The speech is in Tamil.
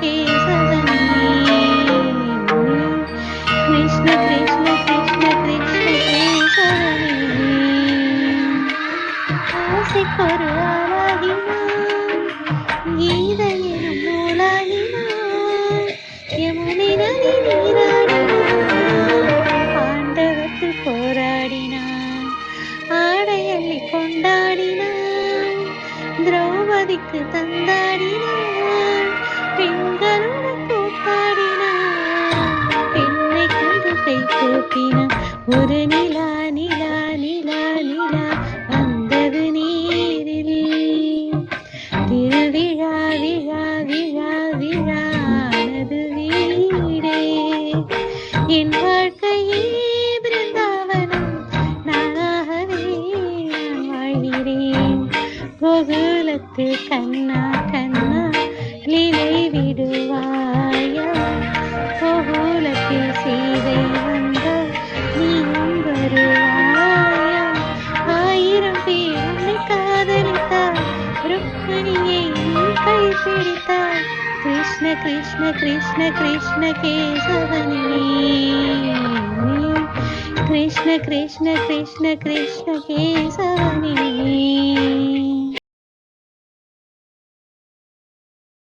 கேசவனே. கிருஷ்ண கிருஷ்ண கிருஷ்ண கிருஷ்ண கேசவனே. ஆசைக்கொரு ஆளாகினான், கீதை எனும் நூலாகினான், யமுனை நதி நீராடினான், பாண்டவத்தில் போராடினான், ஆடையள்ளி கொண்டாடினான், திரௌபதிக்கு தந்தாடினான், பெண்களுடன் கூத்தாடினான், பெண்ணை கண்டு கை கூப்பினான். ஒரு நிலா நிலா நிலா நிலா வந்தது நீரில், திருவிழா விழா விழா விழானது வீடே. என் வாழ்க்கையே பிருந்தாவனம், நானாகவே நான் வாழ்கிறேன். கோகுலத்து கண்ணா கண்ணா லீலை விடுவாயா, கோகுலத்தில் சீதை வந்தால் நீயும் வருவாயா. 1000 பேர் உன்னை காதலித்தார், ருக்மிணியை நீ கைப்பிடித்தார். கிருஷ்ண கிருஷ்ண கிருஷ்ண கிருஷ்ண கேசவனே. கிருஷ்ண கிருஷ்ண கிருஷ்ண கிருஷ்ண கேசவனே.